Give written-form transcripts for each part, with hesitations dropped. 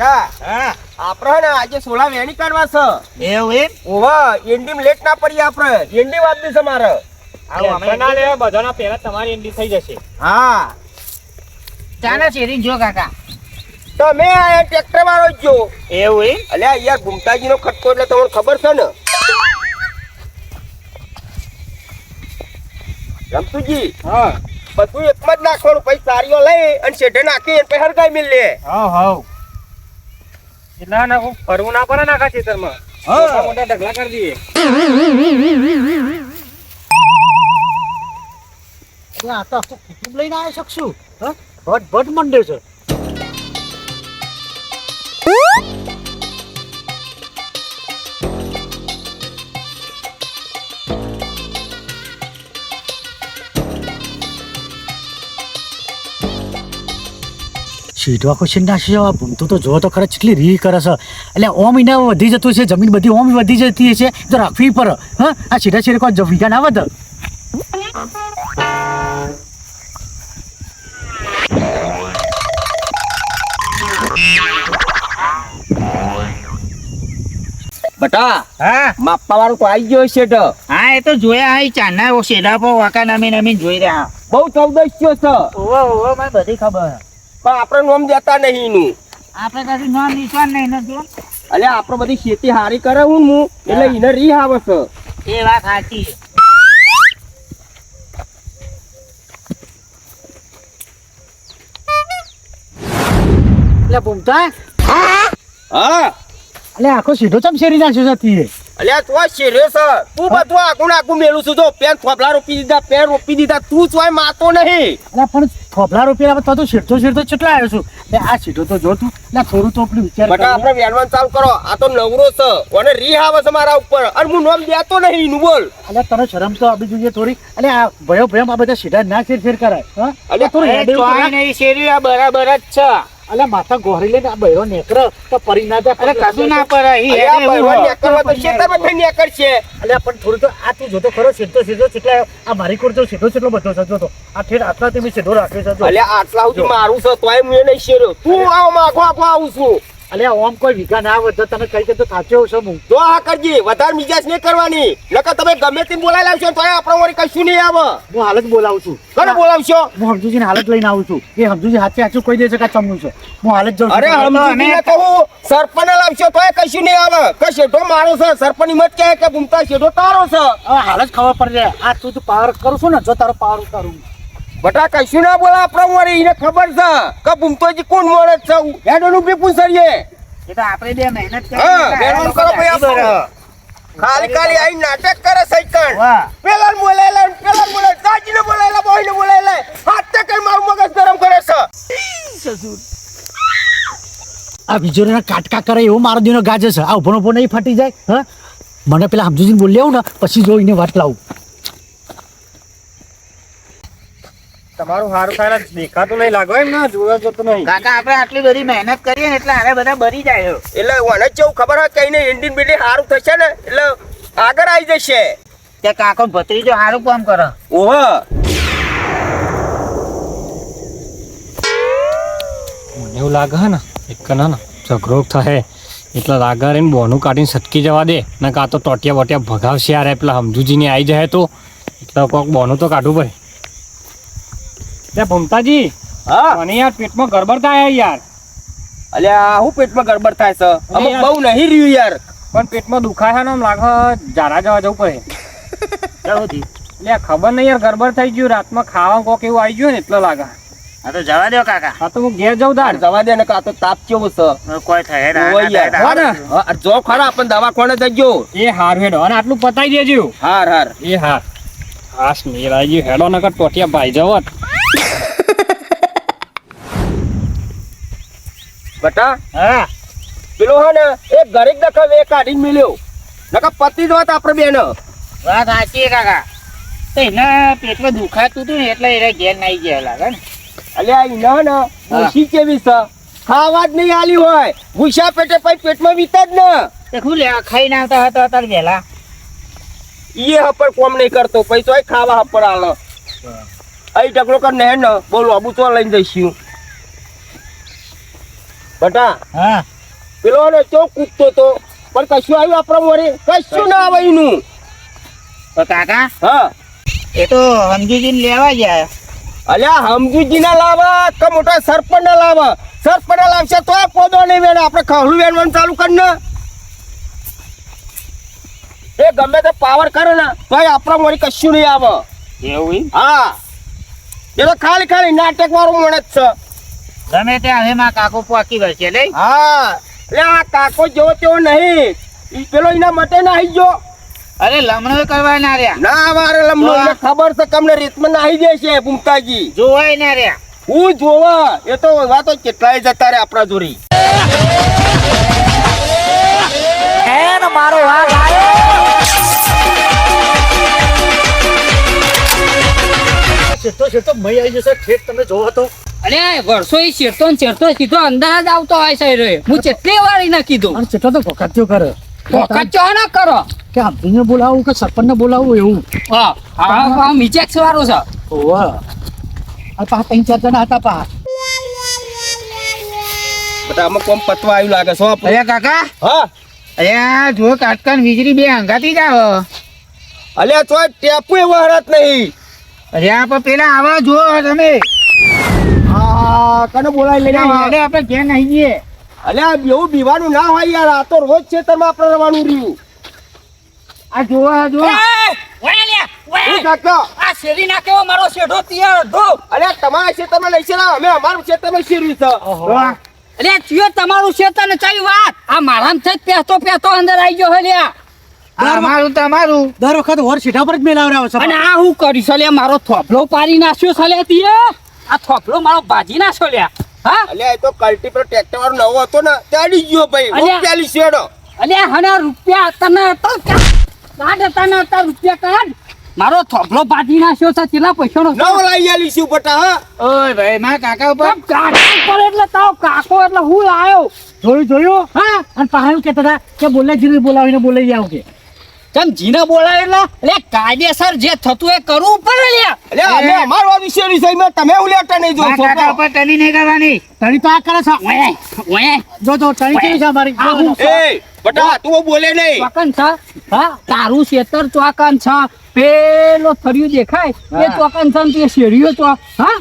બટા હા આપણે ને આજે સોલા વેણી કાઢવા છે. એવું એમ ઓવા એન્ડીમ લેટ ના પડી આપણે એન્ડી વાપી છે મારે. આવો અમે ના લે બધાના પહેલા તમારી એન્ડી થઈ જશે. હા ચાલે શેરી જો કાકા. તમે આ ટ્રેક્ટર વાળો જ જો. એવું એમ અલ્યા યાર ગુમતાજી નો ખટકો એટલે તમને ખબર છે ને રમતુજી. હા બધું એકમાં જ નાખવાનું પછી સારીઓ લઈ અને શેઠે નાખી પછી હરગાઈ મિલ લે. હા હા એટલા ના ફરવું ના પડે નાખા ખેતરમાં. હા. મોટા મોટા ઢગલા કરી દઈએ. આ તો આખું કુટુંબ લઈને આવી શકશું. હા ભટ ભટ મંડે છે. સીધવા ક્વેશ્ચન નાખી જવા ભૂમતું તો જો તો ખરે કેટલી રી કરે છે એટલે ઓમ એને વધી જતું છે જમીન બધી ઓમ વધી જતી છે તો રાખવી પડે. હા આ સીધા સીધે કોઈ વીઘા ના વધે. બટા હા માપવા વાળું તો આવી ગયો શેઠ. હા એ તો જોયા હા ચાના શેડા પર વાકા નમી નમી જોઈ રહ્યા. બહુ ચૌદસ્યો છે ઓવો ઓવો મને બધી ખબર. પણ આપણે નોમ દેતા નહીં એનું. આપણે કશું નામ નિશાન નહીં નથી. અલ્યા આપણે બધી ખેતી હારી કરે હું એટલે એને રી આવે છે. એ વાત સાચી છે. એટલે ભૂમતા હા એટલે આખો સીધો ચમ શેરી નાખ્યો છે. અલ્યા તો શેરે છે તું બધું આખું આખું મેલું છું જો પેન થોપલા રોપી દીધા પેન રોપી દીધા તું ચોય માતો નહીં. એટલે પણ થોભલા રૂપિયા તો શેરતો શેરતો કેટલા આવ્યો છું. એટલે આ સીધો તો જો તું એટલે થોડું તો આપણે વિચાર બટા આપણે વેણવાનું ચાલુ કરો આ તો નવરો છે અને રી આવે છે મારા ઉપર અને હું નોમ દેતો નહીં એનું બોલ. એટલે તને શરમ તો આપવી જોઈએ થોડી. એટલે આ ભયો ભયમ આ બધા સીધા ના શેર કરાય. હા અલ્યા થોડું હેડે એવું કરાય. નહીં શેરી આ બરાબર જ છે. એટલે માથા ગોહરી લઈને આ બૈરો નેકર તો પરી ના જાય. અરે કશું ના પડે અલ્યા બળવાન નેકરવા તો શેતામાં થઈ નેકરશે. એટલે પણ થોડું તો આ તું જોતો ખરો સીધો સીધો કેટલા આ મારી કોર તો સીધો કેટલો બધો છે જોતો. આ ઠેર આટલા તમે સીધો રાખ્યો છે જો. અલ્યા આટલા સુધી મારું છે તોય હું નહીં શેર્યો તું આવો માખો આખો આવું છું. એટલે ઓમ કોઈ વિઘા ના વધે તને કઈ કે તો સાચો છે હું. તો આ કરજે વધારે મિજાજ નહીં કરવાની નકર તમે ગમે તે બોલાઈ લાવશો તોય આપણો વળી કશું નહીં આવે. હું હાલ જ બોલાવું છું. કોને બોલાવશો? હું સમજુજીને હાલત લઈને આવું છું. એ સમજુજી હાથે હાચું કહી દેશે કે ચમનું છે. હું હાલ જ જાઉં છું. અરે સમજીને કહું સરપંચ લાવશો તોય કશું નહીં આવે કે શેઠો મારો છે સરપંચ મત કહે કે ગુમતા શેઠો તારો છે. હવે હાલ જ ખબર પડે આ તું પાવર કરું છું ને જો તારો પાવર કરું. બટા કશું ના બોલા આપણો વળી એને ખબર છે કે ગુમતોજી કોણ મળે છે હેડોનું બી પૂછરીએ. એ તો આપણે બે મહેનત હા વેણવાનું કરો ભાઈ આપણો. ખાલી ખાલી આઈ નાટક કરે સૈકણ. વાહ પેલા બોલાયેલા પેલા બોલાય સાજીને બોલાયેલા બોયને બોલાયેલા હાથ ટકર મારું મગજ ગરમ કરે છે. આ બીજોના કાટકા કરે એવું મારો દીનો ગાજે છે. આ ઉભો ઉભો નહીં ફાટી જાય. હા મને પેલા સમજુજીને બોલી આવું ને પછી જોઈને વાત લાવું. તમારું સારું થાય દેખાતું નહીં લાગો એમ ના જોવા જતું નહીં. કાકા આપણે આટલી બધી મહેનત કરીએ ને એટલે આરે બધા બરી જાય. એટલે મને કેવું ખબર હોય કઈ નહીં ઇન્ડિયન બિલ્ડિંગ સારું થશે ને એટલે આગળ આવી જશે. તે કાકો ભત્રીજો સારું કામ કરે. ઓહો મને એવું લાગે હે ને એક ના ઝઘડો થાય એટલે લાગે રે બોનું કાઢીને સટકી જવા દે ને કાં તો ટોટિયા બોટિયા ભગાવશે યાર પેલા સમજુજીને આવી જાય તો એટલે કોઈક બોનું તો કાઢવું ભાઈ. ત્યાં ભૂમતાજી હા મને યાર પેટમાં ગડબડ થાય યાર. અલ્યા હું પેટમાં ગડબડ થાય છે અમુક બહુ નહીં રહ્યું યાર. પણ પેટમાં દુખાય ને આમ લાગે જારા જવા જવું પડે. એટલે ખબર નહીં યાર ગડબડ થઈ ગયું રાતમાં ખાવા કોક એવું આવી ગયું ને એટલે લાગે. હા તો જવા દો કાકા. હા તો હું ઘેર જાઉં તાર. જવા દે ને કાં તો તાપ કેવો છે. કોઈ થાય ઓય યાર. હા, જો ખરા પણ દવાખાને જજો. એ હાર હેડો અને આટલું પતાઈ દેજો. હાર હાર એ હાર હાસ મેરાઈ ગયું હેડો નકર ટોટિયા ભાઈ જવત. બટા હા પેલો હે ને એક ગરીબ દખલ એ કાઢીને મિલ્યો નકર પતિ જ વાત આપણે બેન. વાત સાચી કાકા. તો એને પેટમાં દુખાતું હતું ને એટલે એને ઘેર નાઈ ગયા લાગે ને. અલ્યા ઈના ને ભૂસી કેવી છે ખાવા જ નહીં આલી હોય ભૂસા પેટે પછી પેટમાં વીતા જ ને. તે શું લે ખાઈ ના આવતા હતા અત્યારે વહેલા. ઈએ હપર કોમ નહીં કરતો પૈસો ખાવા હપર આલો. અહીં ઢગલો કર ને બોલો આબુ તો લઈને જઈશું. બટા હા પેલો ને ચો કૂદતો તો પણ કશું આવ્યું આપણા મોરે કશું ના આવે એનું. તો કાકા હા એ તો સમજીજીને લેવા જાય. અલ્યા હમજુજી ના લાવા કે મોટા સરપંચ ના લાવા. સરપંચ ના લાવશે તો પોદો નહીં વેણ આપણે ખવડું વેણવાનું ચાલુ કર ને. એ ગમે તે પાવર કરે ને તોય આપણા મોરી કશું નહીં આવે. એવું હા એ તો ખાલી ખાલી નાટક વાળું મને જ છે. ગમે ત્યાં હવે માં કાકો પોકી વળશે લઈ. હા એટલે આ કાકો જેવો તેવો નહીં. ઈ પેલો એના મટે નાહી ગયો. અરે લમણો કરવા ના રહ્યા, ના મારે લમનો એટલે ખબર છે કમને રીતમાં નાહી જશે ભૂમતાજી. જોવાય ના રહ્યા. હું જોવા એ તો વાતો કેટલાય જતા રે આપણા જોરી. મારો વાઘ આવ્યો. મય આવી જશે ઠેક તમે જોવો તો. અરે વર્ષો એ શેરતો ને શેરતો સીધો અંદર જ આવતો હોય છે. હું કેટલી વાર એને કીધું અને ચેટલો તો વખત કરે વખત ચો ના કરો કે આમજીને બોલાવું કે સરપંચને બોલાવું એવું. હા હા મિચેક્સ વાળો છે. ઓવા આ પા 3-4 જણા હતા પા. બધા આમાં કોમ પતવા આવ્યું લાગે છે આપણું. અરે કાકા હા અરે જો કાટકાન વીજળી બે હંગાતી જ આવે. અલ્યા તો ટેપુ એવો હરત નહીં. અરે આ પણ પેલા આવા જો તમે. હા કને બોલાવી લઈને અરે આવ્યા? આપણે ક્યાં નહીં જઈએ. અલ્યા એવું બીવાનું ના હોય યાર. આ તો રોજ ખેતરમાં આપણે રવાનું રહ્યું. આ જોવા જો હું કાકા આ શેરી નાખ્યો મારો શેઢો તૈયાર હતો. અલ્યા તમારા ખેતરમાં લઈ છે ને અમે અમારું ખેતરમાં શેર્યું છે. અરે ચિયો તમારું શેતર ને ચાલી વાત આ મારામ થઈ પહેતો પહેતો અંદર આવી ગયો હલ્યા. અમારું તમારું દર વખત વર સીધા પર જ મેલાવરાવો છે. અને આ હું કરીશ લ્યા મારો થોભલો પાડી નાખ્યો છે લ્યા તીએ. આ થોભલો મારો ભાજી નાખ્યો લ્યા. હા અલ્યા એ તો કલ્ટી પર ટ્રેક્ટર વાળો નવો હતો ને ચાલી ગયો ભાઈ. અલ્યા. ચાલી શેડો. અલ્યા હના રૂપિયા તને તો કાઢ તને તો રૂપિયા કાઢ. મારો થોભલો ભાજી નાખ્યો છે કેટલા પૈસાનો છે? નવો લઈ આલી શું બટા. હા ઓય ભાઈ માં કાકા ઉપર કાકો પર એટલે તાવ કાકો એટલે હું લાયો. જોયું હા અને પાછા કહેતા હતા કે બોલાજીને બોલાવીને બોલાવી આવું કે કેમ જીને બોલાવે એટલે કાયદેસર જે થતું એ કરવું પડે લ્યા. અલ્યા અમે અમારું આ વિશે વિષયમાં તમે હું લેટા નહીં માં કાકા જોશો. ઉપર ટની નહીં કરવાની. તણી તો આ કરે છે. ઓય ઓય જો તણી કેવી છે અમારી. આ હું એ બટા તું બોલે નહીં. ચોકન છે. હા તારું ખેતર ચોકન છે. પેલો થર્યું દેખાય એ ચોકન છે ને તે શેરીઓ તો હા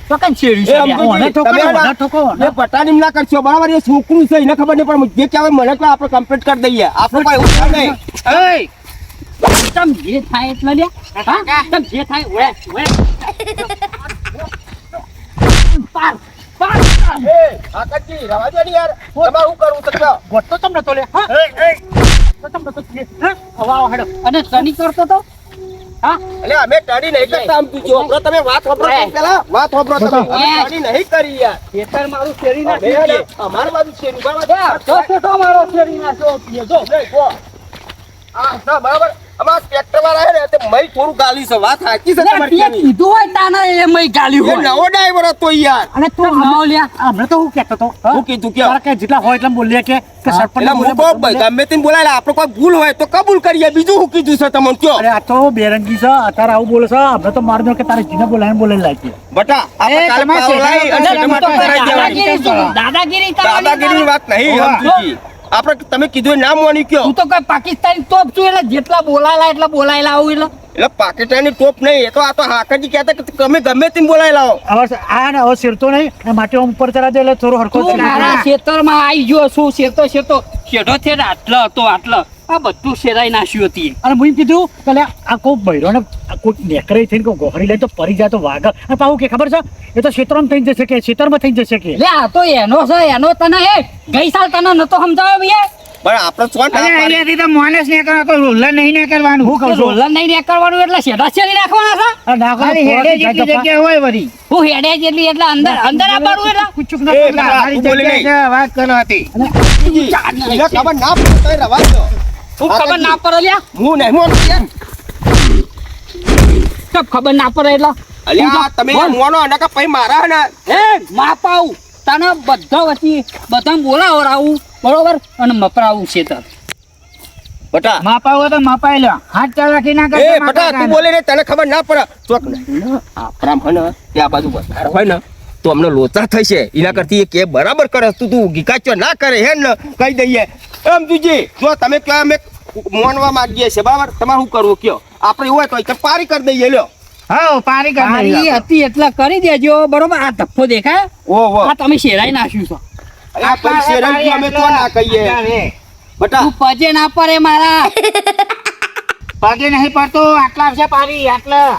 ચોકન શેરી એ છે સમજો. ઓને ઠોકો, તમે ઓને ના- ઠોકો, ઓને. એ પટાની ના કરશો બરાબર. એ છોકરું છે એને ખબર નહીં પણ જે કહેવાય મને તો આપણે કમ્પ્લીટ કરી દઈએ. આપણે કોઈ એવું છે નહીં. ઓય તમ જે થાય એટલે લ્યા. હા તમ જે થાય ઓય ઓય પાર પાર એ આકાશજી રવા દો ને યાર. તમારે શું કરવું છે કહો. ગોઠતો તમને તો લે હા તો તમને તો છે. હા હવા આવો હેડો. અને તની કરતો તો હા અલ્યા અમે ટડી નહીં કરતા. આમ તું જો આપણો તમે વાત સાંભળો તો પેલા વાત સાંભળો તમે. અમે ટડી નહીં કરી યાર. ખેતર મારું શેરી અમે યાર અમારી બાજુ છે બરાબર. જો છોટો મારો શેરી નાખ્યો જો નહીં ગો. આ ના બરાબર. અમાર ટ્રેક્ટર વાળા હે ને તે મય થોડું ગાલી છે. વાત સાચી છે તમારી તે કહેવાની. કીધું હોય તાના એ મય ગાલ્યું એ હોય નવો ડ્રાઈવર હતો યાર. અને તું નવો લ્યા. હમણાં તો હું કહેતો હતો હું કીધું કે તારા કે જેટલા હોય એટલા બોલીએ કે સરપંચ એટલે હું તો ગમે તેમ બોલાય આપણે કોઈ ભૂલ હોય તો કબૂલ કરીએ. બીજું શું કીધું છે તમને કયો અરે આ તો બેરંગી છે અત્યારે આવું બોલે છે હમણાં તો મારી દો કે તારે જીને બોલાવીને બોલાવી લાગી. બટા આપણે એ કાલે તમારે પાવ લાવી અને શેઠ ટમાટર તો કરાવી દેવાની. દાદાગીરી શું? દાદાગીરી કરવાની દાદાગીરીની વાત નહીં ઓવા. સમજુજી. આપણે તમે કીધું એ નામ માની કયો. તું તો કઈ પાકિસ્તાની તોપ છું એટલે જેટલા બોલાયેલા એટલા બોલાયેલા આવું એટલે એટલે પાકિસ્તાની ટોપ નહીં. એ તો આ તો હાકરજી કહેતા કે તમે ગમે તેમ બોલાવી લાવો. હવે આ ને હવે શેરતો નહીં અને માટી આમ ઉપર ચડા દે એટલે થોડો હરખો તું થઈ જાય. મારા ખેતરમાં આવી ગયો છું શેતો શેઢો છે ને આટલો હતો આટલો આ બધું શેરાઈ નાખ્યું હતી અને હું એમ કીધું કે લે આ કોઈ બૈરો ને કોઈ નેકરે થઈને કોઈ ગોહરી લે તો પરી જાય તો વાઘ અને પાછું કે ખબર છે એ તો ક્ષેત્રમાં થઈ જશે કે ક્ષેત્રમાં થઈ જશે કે લે આ તો એનો છે એનો તને એ ગઈ સાલ તને નતો સમજાવ્યો ભૈયા પણ આપણે શું ના અરે પાડી? અહીંયાથી તો માણસ ને કરવા કોઈ રોલર નહીં ને કરવાનું. હું કહું છું રોલર નહીં નીકળવાનું એટલે શેઢા શેરી નાખવાના છે આ નાખો તો ખાલી હેડે થોડા જેટલી જગ્યા જગ્યા હોય વળી. હું હેડે જેટલી એટલે અંદર અંદર આવવાનું એટલે કુચુક એ ના બટા, મારી તું બોલી જગ્યા નહીં. છે, વાત કરો હતી. એને ખબર ના પડે તોય રવા દો. હું ખબર ના પડે લ્યા હું નહીં મોનું યાર. કબ ખબર ના પડે એટલે અલ્યા તમે યાર મોનો અને કે પછી મારા હે ને હે માપાવું તને બધા વચ્ચે બધા બોલાવરાવું બરોબર અને મપરાવું છે તને બટા માપા હોય તો માપાઈ લો. હાથ ચાલ રાખી ના એ કરતા બટા માપા તું બોલે ને તને ખબર ના પડે ચોક ને આપણા મને ત્યાં બાજુ વધારે હોય ને તો અમને લોચા થશે એના કરતી એ કે બરાબર કરે તું ગીકાચો ના કરે હે ને કહી દઈએ એમ તુજી જો તમે કહો અમે માનવા માંગીએ છે બરાબર તમારે શું કરવું કયો આપણે એવું હોય તો એક પારી કરી દઈએ લ્યો હા પારી પારી કરી હતી એટલે કરી દેજો બરોબર આ ધપ્પો દેખાય ઓહો આ તમે શેરાઈ નાખ્યું છો આ પૈસે રંગ અમે તો ના કહીએ બટા તું પજે ના પડે મારા પગે નહીં પડતો આટલા છે પારી આટલા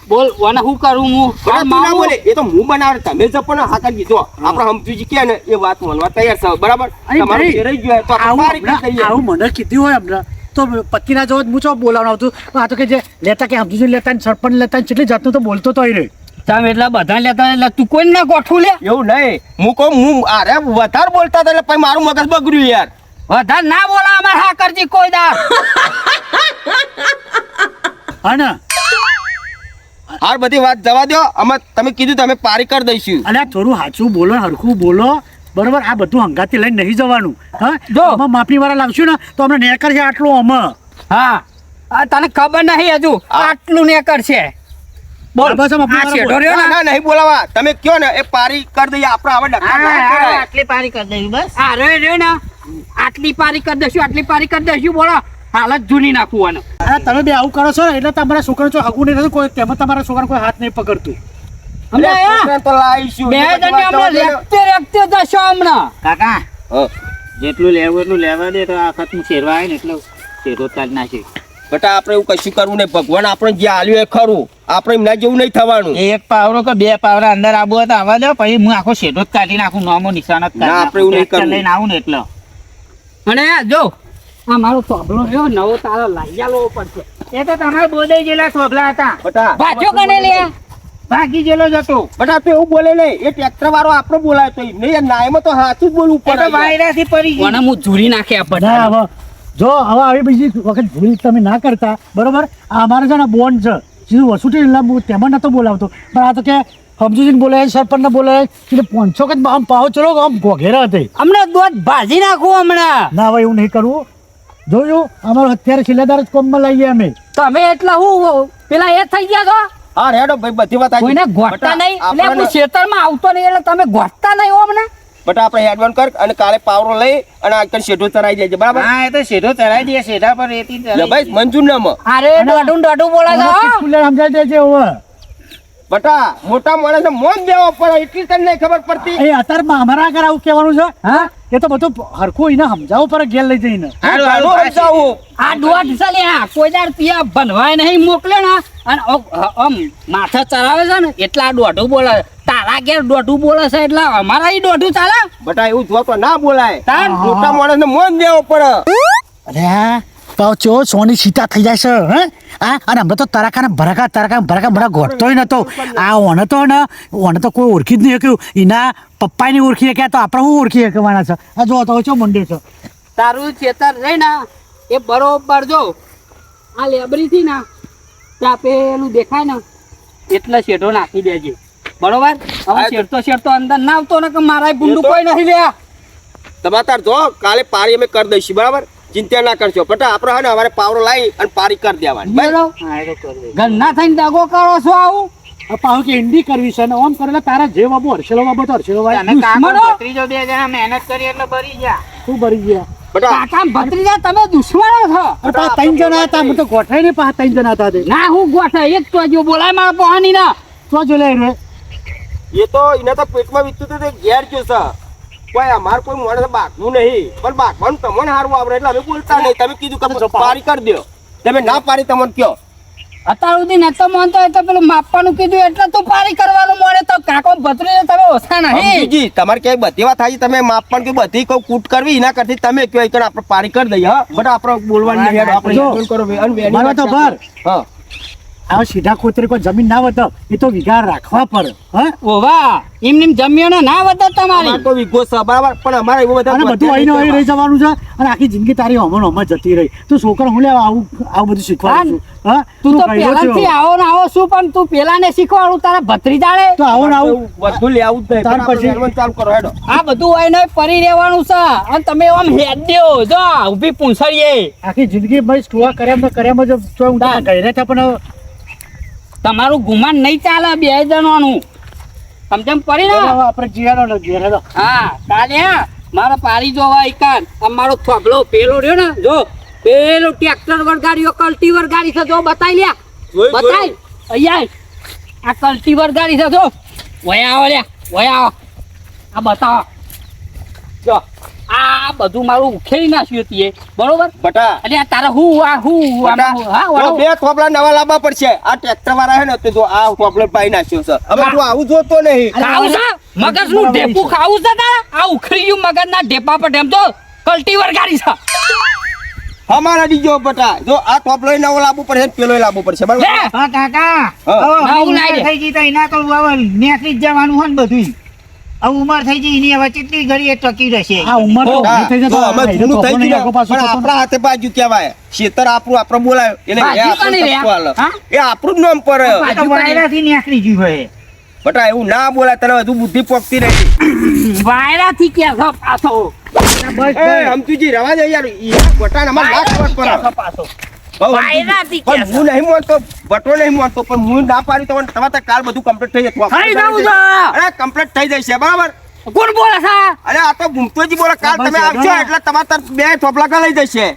બોલ વને હું કરું હું બટા તું ના બોલે એ તો હું બનાવે તમે જ પણ હા કરી દીધો આપણે સમજુજી કે ને એ વાત માનવા તૈયાર છો બરાબર અરે તમારું ભાઈ, જે રહી ગયું હોય તો આપણે પારી કરી દઈએ આવું મને કીધું હોય હમણાં તો પતિના જો હું ચો બોલાવવાનું આવતું પણ આ તો કે જે લેતા કે સમજુ લેતા ને સરપંચ લેતા ને કેટલી જાતનું તો બોલતો તો રે તમે એટલા બધા લેતા એટલે તું કોઈ ના ગોઠવું લે એવું નહીં હું કહું હું અરે વધારે બોલતા હતા એટલે પછી મારું મગજ બગડ્યું યાર વધારે ના બોલા અમાર હા કરજી કોઈ દા હા ને હાર બધી વાત જવા દો અમે તમે કીધું તમે પારી કરી દઈશું અને થોડું સાચું બોલો હરખું બોલો બરોબર આ બધું હંગાથી લઈને નહીં જવાનું હા જો. અમે માપણી વાળા લાવશું ને તો અમને નેકર છે આટલું અમે હા આ તને ખબર નહીં હજુ આટલું ને કરશે બોલ બસ આમ આ આપણે શેઢો રહ્યો ને ના નહીં બોલાવા તમે કયો ને એ પારી કરી દઈએ આપણે હવે ડખા ના કરાય. આટલી પારી કરી દઈ બસ આ રહ્યો ને આટલી પારી કરી દઈશું આટલી પારી કરી દઈશું બોલો હાલત જૂની નાખવાનું અરે તમે બે આવું કરો છો ને એટલે તમારા છોકરા જો હગું નહીં થતું કોઈ તેમાં તમારા છોકરા કોઈ હાથ નહીં પકડતું અમે અરે છોકરાને તો લાવીશું. બે એ બધી જણ વાત હમણાં જવા દો. રેખતે રેખતે જશો હમણાં કાકા હા. જેટલું લેવું એટલું લેવા દે તો આ વખત હું શેરવા આવે ને એટલે શેરો કાઢ નાખી બેટા આપણે એવું કશું કરવું નહીં ભગવાન આપણે જે આલ્યું એ ખરું આપણે એમના જેવું નહીં થવાનું એક પાવરો કે બે પાવરા અંદર આબુ હોય તો આવવા દો પછી હું આખો શેરો જ કાઢી નાખું નોમો નિશાન જ ના, આપણે એવું નહીં ટ્રેક્ટર કરવું. લઈને આવું ને એટલે અને જો આ મારો તબલો રહ્યો નવો તારો લઈ આલવો પડશે એ તો તમારે બોદાઈ જેલા થોભલા હતા બેટા ભાજો કને લે ભાગી જેલો જ હતો બેટા તું એવું બોલે નહીં એ ટ્રેક્ટર વાળો આપણે બોલાય તો નહીં એ નાયમાં તો સાચું જ બોલવું એ તો પડે વાયરાથી પડી ગઈ કોને હું ઝૂરી નાખ્યા ના બધા હવે જો હવે આવી બીજી વખત ભૂલ તમે ના કરતા બરોબર આ અમારે છે ને બોન્ડ છે સીધું વસુટી એટલે હું તેમાં નતો બોલાવતો પણ આ તો કે સમજુજીને બોલાય સરપંચને બોલાય એટલે 500 કે આમ પાવ ચલો આમ ઘોઘેરા હતી હમણાં દોધ ભાજી નાખું હમણાં ના હવે એવું નહીં કરવું જોયું અમારો અત્યારે છેલ્લેદાર જ કોમમાં લઈએ અમે તમે એટલા હું પેલા એ થઈ ગયા છો હા રેડો ભાઈ બધી વાત સાચી. કોઈને ગોઠતા બેટા, નહીં એટલે આપણને- હું ખેતરમાં આવતો નહીં એટલે તમે ગોઠતા નહીં હો અમને બેટા આપણે એડવાન્સ કર અને કાલે પાવરો લઈ અને આ શેઠો ચરાઈ જાય બરાબર હા એ તો શેઢો ચડાઈ દે શેઢા પર રેતી લે ચડાઈ ભાઈ મંજૂર ના માં અરે દોઢું બોલા છો હો. સ્કૂલે સમજાઈ દેજે હવે બેટા મોટા માણસ મોન દેવો પડે એટલી તને નહીં ખબર પડતી એ અત્યારે અમારા આગળ આવું કહેવાનું છે હા એ તો બધું હરખું એને સમજાવવું પડે ઘેર લઈ જઈને હારું, ઘણું હારું, સમજાવું. આ દોઢ ચાલ્યા કોઈ દાડ ત્યાં ભણવાય નહીં મોકલે ને અને આમ માથા ચરાવે છે ને એટલે આ દોઢું બોલે તારા ઘેર દોઢું બોલે છે એટલે અમારા ઈ દોઢું ચાલે બેટા એવું જો તો ના બોલાય તાન. મોટા માણસને મોન દેવો પડે અરે પાવ ચો સોની સીતા થઈ જાય છે હે આ અને હમણાં તો તરાકા ભરા ગોઠતોય નતો આ ઓને તો ને ઓને તો કોઈ ઓળખી જ નહીં શક્યું એના પપ્પાને ઓળખી શક્યા તો આપણે શું ઓળખી શકવાના છે આ જો તો ચો મંડ્યો છે તારું ખેતર રહી ને એ બરોબર જો આ લેબરી થી ને ત્યાં પેલું દેખાય ને એટલે શેઢો નાખી દેજે બરોબર હવે શેઠતો અંદર ના આવતો ને કે મારા ગુંડું કોઈ નહીં લે તમારે તાર જો કાલે પારી અમે કરી દઈશું બરાબર ચિંતા ના કરશો બેટા આપણે હે ને અમારે પાવરો લાવી અને પારી કરી દેવાની બરાબર? હા એ તો કરી દે. ગન્ના થઈને દગો કરો છો આવું આ પાવ કે ઇન્ડી કરવી છે ને ઓમ કરેલા તારા જે બાબુ હર્ષેલો બાબુ તો હર્ષેલો ભાઈ અને કાકો દુશ્મનો? ભત્રીજો બે જણા મહેનત કરી એટલે ભરી ગયા શું ભરી ગયા બેટા કાકા ભત્રીજા તમે દુશ્મનો છો અરે પા 3 જણા હતા હું તો ગોઠાઈ ને પા 3 જણા હતા તે ના હું ગોઠા એક તો જો બોલાય મારા પહાની ના તો જો લે રે એ તો એને તો પેટમાં વીતું હતું તે ઘેર ગયો છે કોઈ અમાર કોઈ માણસ બાકવું નહીં પણ બાકવાનું તમને હારું આવડે એટલે અમે બોલતા નહીં તમે કીધું કે પારી કરી દો તમે ના પારી તમને કયો અત્યાર સુધી નતો માનતો હોય તો પેલું માપવાનું કીધું એટલે તું પારી કરવાનું મળે તો કાકો ભત્રીજો તમે ઓછા નહીં સમજુજી તમારે ક્યાંય બધી વાત થાય તમે માપ પણ કે બધી કોઈ કૂટ કરવી એના કરતી તમે કયો એટલે આપણે પારી કરી દઈએ હા બટ આપણે બોલવાની હેડ આપણે જો, control કરો અને વેની મારો તો ભર. હા આ સીધા ખોતરી કોઈ જમીન ના વધો એ તો વિઘા રાખવા પડે હા ઓવા એમની જમીનો ના વધે તમારી અમારે તો વિગો છે બરાબર પણ અમારે એવું અને બધું અહીંને અહીં રહી જવાનું છે અને આખી જિંદગી તારી હમણાં જતી રહી તું છોકરો હું લેવા આવું બધું શીખવાડું છું હા તું તો ગયડો થયો. પહેલાથી આવો ને આવો શું પણ તું પેલાને શીખવાડું તારા ભત્રીજાળે તો આવો ને આવું બધું લે આવું જ નહીં તાર પણ આપણે પછી- advance ચાલુ કરો હેડો આ બધું હોય ને પરી રહેવાનું છે અને તમે આમ હેડ દેવો જો ઊભી પૂંછડીએ આખી જિંદગી ભાઈ સ્ટુઆ કર્યામાં જ જો હું ગયરે હતા પણ તમારું ગુમાન નહીં ચાલે બે જણવાનું સમજમ પડી ને હવે આપણે જીયાનો ને જીયાનો હા કાલે મારા પારી જોવા એકાન અમારો થોભલો પેલો રહ્યો ને જો પેલો ટ્રેક્ટર વરગાડીઓ કલ્ટીવર ગાડી છે જો બતાઈ લ્યા જોઈ, બતાઈ અહીંયા આ કલ્ટીવર ગાડી છે જો વયા આવો લ્યા વયા આવો આ બતાવો જો આ બધું મારું ઉખેડી નાખ્યું તીએ બરોબર બટા એટલે આ તારા હું આમાં હું, હા જો વાળો બે થોપલા નવા લાવવા પડશે આ ટ્રેક્ટર વાળા હે ને તે જો આ થોપલો પાઈ નાખ્યો છે હવે તું આવું જોતો નહીં ખાવું છે મગજનું ઢેપું ખાવું છે તારા આ ઉખડી ગયું મગજના ઢેપા પર એમ તો કલ્ટીવર ગાડી છે અમારા દીજો બટા જો આ થોપલો નવો લાવવો પડશે ને પેલો લાવવો પડશે બરાબર લે હા કાકા હા. હવે ના, ઉંમર લાગે. થઈ ગઈ તો એના તો હવે નેકળી જ જવાનું હોય ને બધું હવે ઉંમર થઈ ગઈ એની હવે કેટલી ઘડી એ ટકી રહેશે આ ઉંમર તો હા, ઘણી થઈ જો જતો અમે જૂનું થઈ ગયું ને, પણ આપણા હાથે બાજુ કહેવાય શેતર આપણું આપણે બોલાય એટલે એ બાજુ આપણું કોની તત્વ હાલે. હા? એ આપણું જ નામ પર બાજુ તો વાયરાથી નીકળી ગયું હોય બટા એવું ના બોલાય તને હજુ બુદ્ધિ પોકતી રહી વાયરાથી કે છે પાછો એ સમજુજી રવા દે યાર ઈ બટા અમાર લાખ વર્ષ પર આવે. પાછો હઉ, વાયરાથી કે પણ હું નહીં માનતો બટો નહીં માનતો પણ હું ના પાડી તો તમારે કાલ બધું કમ્પ્લીટ થઈ જતું થઈ જવું છે. અરે કમ્પ્લીટ થઈ જશે બરાબર કોણ બોલે છે અરે આ તો ઘૂમતોજી બોલે કાલ તમે આવશો એટલે તમારે તાર બે થોપલા કા લઈ જશે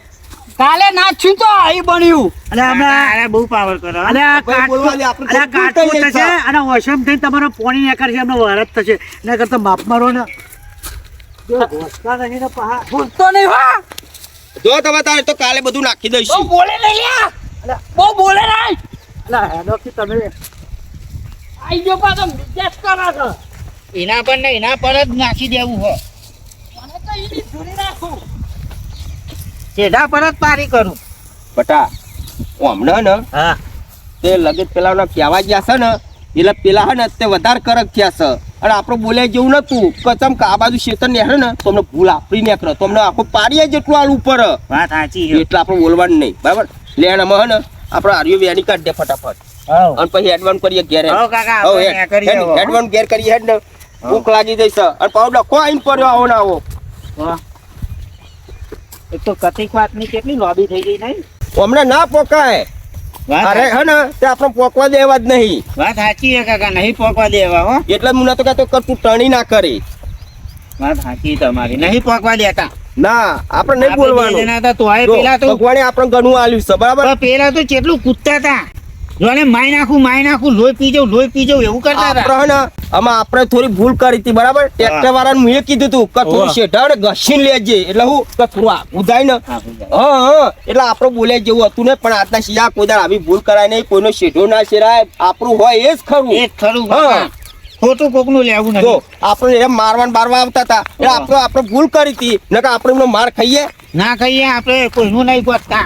કાલે નાચ્યું તો અહીં બન્યું અને હમણાં અરે બહુ પાવર કરો અને આ ભાઈ બોલવા દે, આપણે અને આ તો કાટકૂટ ભૂલ થઈ થશે જાય. અને વોશમ થઈને તમારો પોણી નીકળશે છે એમને વરસ થશે એના કરતા માપ મારો ને જો ઘોસતા નહીં ને પહા ભૂલતો નહીં હો જો તમે તારે તો કાલે બધું નાખી બહુ દઈશું બોલે નહીં લ્યા બહુ બોલે નહીં અલા હેડોથી તમે આઈ ગયો પાછો મિજાજ કરે છે એના પર ને એના પર જ નાખી દેવું હો મને તો એની ધૂરી નાખું સીધા પર જ પારી કરું બટા હમણાં ને હા તે લગત પેલા કહેવા ગયા છે ને એટલે પેલા હે ને તે વધારે કરક થયા છે અને આપણે બોલ્યા જેવું નતું કચમ કે આ બાજુ શેતર નીકળે ને તો અમને ભૂલ આપડી નીકળે તો અમને આખો પાડીએ જેટલું આલું ઉપર વાત સાચી છે એટલે આપણે બોલવાનું નહીં બરાબર લે એનામાં હે ને આપણે આર્યો વેની કાઢ દે ફટાફટ હવ અને પછી હેડવાન કરીએ ઘેર હવ કાકા આપણે ત્યાં કરીએ હવે. હેડવાન ઘેર કરીએ હેડ ને ભૂખ લાગી જઈશ અને પાવ ડખો આઈને પડ્યો આવો ને આવો વાહ. એક તો કતિક વાતની કેટલી લોબી થઈ ગઈ નહીં હમણાં ના પોકાય વાત અરે હે ને તે આપણે પોકવા દેવા જ નહીં વાત સાચી છે કાકા નહીં પોકવા દેવા હો એટલે જ હું નતો કહેતો કે તું ટણી ના કરી વાત સાચી તમારી નહીં પોકવા દેતા ના આપણે નહીં આપણે બે બોલવાનું જણા હતા તોય જો, પેલા તો ભગવાને આપણે ઘણું આલ્યું છે બરાબર પણ પેલા તો કેટલું કૂદતા હતા જોને માઈ નાખું લોહી પી જાઉં એવું કરતા હતા આપણે હે ને આમાં આપણે થોડી ભૂલ કરી હતી બરાબર ટ્રેક્ટર વાળાને મેં કીધું તું કે થોડું ઓહો. શેઠા ને ઘસીને લેજે એટલે હું કે થોડું આગું જાય ને હા, ભૂલ જાય. હા એટલે આપણે બોલ્યા જેવું હતું ને પણ આજના શિયા કોઈ દાડો આવી ભૂલ કરાય નહીં કોઈનો શેઠો ના શેરાય આપણું હોય એ જ ખરું એ જ ખરું હા. કાકા. ખોટું કોકનું લેવું જો નથી આપણે એમ મારવાન બારવા આવતા હતા એટલે આપણે ભૂલ કરી હતી નકર આપણે એમનો માર ખાઈએ ના કહીએ આપણે કોઈનું નહીં ગોતતા